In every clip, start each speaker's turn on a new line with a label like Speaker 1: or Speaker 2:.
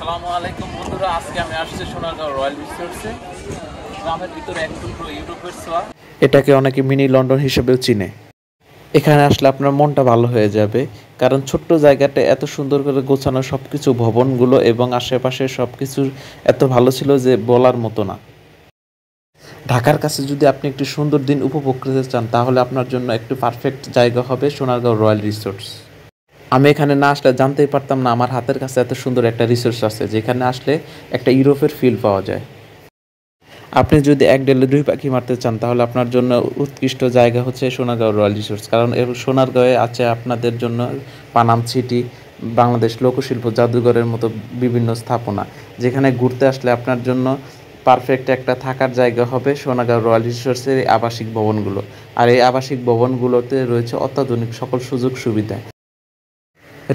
Speaker 1: আসসালামু আলাইকুম বন্ধুরা, আজকে আমি আসছি সোনারগাঁও রয়্যাল রিসোর্টসে। গ্রামের ভিতরে এক টুকরো ইউরোপের ছোঁয়া। এটাকে অনেকে মিনি লন্ডন হিসেবেও চিনে। এখানে আসলে আপনার মনটা ভালো হয়ে যাবে, কারণ ছোট্ট জায়গাটা এত সুন্দর করে গোছানো, সব কিছু ভবনগুলো এবং আশেপাশে সব কিছু এত ভালো ছিল যে বলার মতো না। ঢাকার কাছে যদি আপনি একটি সুন্দর দিন উপভোগ করতে চান, তাহলে আপনার জন্য একটু পারফেক্ট জায়গা হবে সোনারগাঁও রয়্যাল রিসোর্টস। আমি এখানে না আসলে জানতেই পারতাম না আমার হাতের কাছে এত সুন্দর একটা রিসোর্স আছে, যেখানে আসলে একটা ইউরোপের ফিল পাওয়া যায়। আপনি যদি এক ডেলে দুই পাখি মারতে চান, তাহলে আপনার জন্য উৎকৃষ্ট জায়গা হচ্ছে সোনারগাঁও রয়্যাল রিসোর্টস। কারণ এর সোনারগাঁওয়ে আছে আপনাদের জন্য পানাম সিটি, বাংলাদেশ লোকশিল্প জাদুঘরের মতো বিভিন্ন স্থাপনা, যেখানে ঘুরতে আসলে আপনার জন্য পারফেক্ট একটা থাকার জায়গা হবে সোনারগাঁও রয়্যাল রিসোর্টসের এই আবাসিক ভবনগুলো। আর এই আবাসিক ভবনগুলোতে রয়েছে অত্যাধুনিক সকল সুযোগ সুবিধা।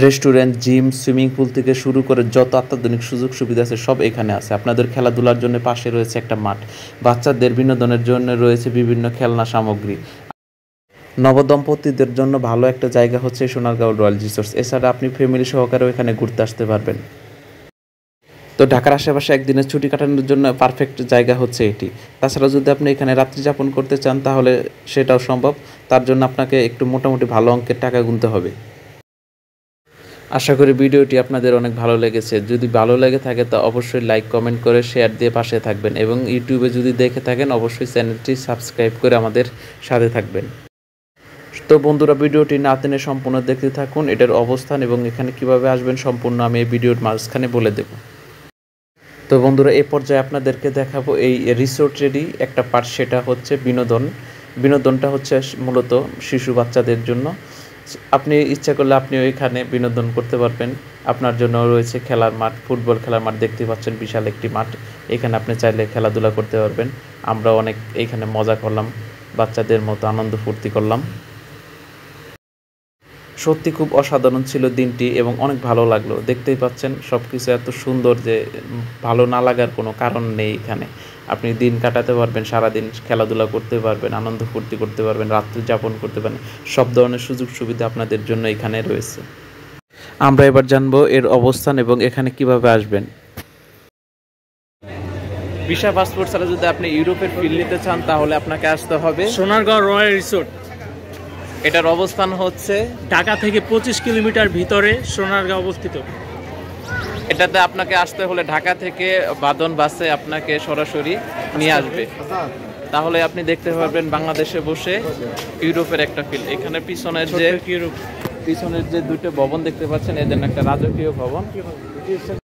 Speaker 1: রেস্টুরেন্ট, জিম, সুইমিং পুল থেকে শুরু করে যত অত্যাধুনিক সুযোগ সুবিধা আছে সব এখানে আছে। আপনাদের খেলাধুলার জন্য পাশে রয়েছে একটা মাঠ, বাচ্চাদের বিনোদনের জন্য রয়েছে বিভিন্ন খেলনা সামগ্রী। নবদম্পতিদের জন্য ভালো একটা জায়গা হচ্ছে সোনারগাঁও রয়্যাল রিসোর্টস। এছাড়া আপনি ফ্যামিলি সহকারেও এখানে ঘুরতে আসতে পারবেন। তো ঢাকার আশেপাশে একদিনের ছুটি কাটানোর জন্য পারফেক্ট জায়গা হচ্ছে এটি। তাছাড়া যদি আপনি এখানে রাত্রি যাপন করতে চান, তাহলে সেটাও সম্ভব। তার জন্য আপনাকে একটু মোটামুটি ভালো অঙ্কের টাকা গুনতে হবে। আশা করি ভিডিওটি আপনাদের অনেক ভালো লেগেছে। যদি ভালো লেগে থাকে তো অবশ্যই লাইক, কমেন্ট করে শেয়ার দিয়ে পাশে থাকবেন, এবং ইউটিউবে যদি দেখে থাকেন অবশ্যই চ্যানেলটি সাবস্ক্রাইব করে আমাদের সাথে থাকবেন। তো বন্ধুরা, ভিডিওটি না টেনে সম্পূর্ণ দেখতে থাকুন। এটার অবস্থান এবং এখানে কিভাবে আসবেন সম্পূর্ণ আমি এই ভিডিওর মাঝখানে বলে দেব। তো বন্ধুরা, এই পর্যায়ে আপনাদেরকে দেখাবো এই রিসোর্টেরই একটা পার্ট, সেটা হচ্ছে বিনোদন। বিনোদনটা হচ্ছে মূলত শিশু বাচ্চাদের জন্য। আপনি ইচ্ছা করলে আপনিও এখানে বিনোদন করতে পারবেন। আপনার জন্য রয়েছে খেলার মাঠ, ফুটবল খেলার মাঠ দেখতে পাচ্ছেন, বিশাল একটি মাঠ। এখানে আপনি চাইলে খেলাধুলা করতে পারবেন। আমরা অনেক এইখানে মজা করলাম, বাচ্চাদের মতো আনন্দ ফুর্তি করলাম। সত্যি খুব অসাধারণ ছিল দিনটি এবং অনেক ভালো লাগলো। দেখতেই পাচ্ছেন সব কিছু এত সুন্দর যে ভালো না লাগার কোনো কারণ নেই। এখানে আপনি দিন কাটাতে পারবেন, সারাদিন খেলাধুলা করতে পারবেন, আনন্দ ফুর্তি করতে পারবেন, রাত্রি যাপন করতে পারবেন। সব ধরনের সুযোগ সুবিধা আপনাদের জন্য এখানে রয়েছে। আমরা এবার জানবো এর অবস্থান এবং এখানে কিভাবে আসবেন। ভিসা পাসপোর্ট ছাড়া যদি আপনি ইউরোপের ফিল নিতে চান, তাহলে আপনাকে আসতে হবে
Speaker 2: সোনারগাঁও রয়্যাল রিসোর্ট।
Speaker 1: এটার অবস্থান হচ্ছে
Speaker 2: ঢাকা থেকে 25 কিলোমিটার ভিতরে সোনারগাঁও অবস্থিত।
Speaker 1: এটাতে আপনাকে আসতে হলে ঢাকা থেকে বাদন বাসে আপনাকে সরাসরি নিয়ে আসবে। তাহলে আপনি দেখতে পারবেন বাংলাদেশে বসে ইউরোপের একটা ফিল। এখানে পিছনের যে দুটো ভবন দেখতে পাচ্ছেন, এদের একটা রাজকীয় ভবন।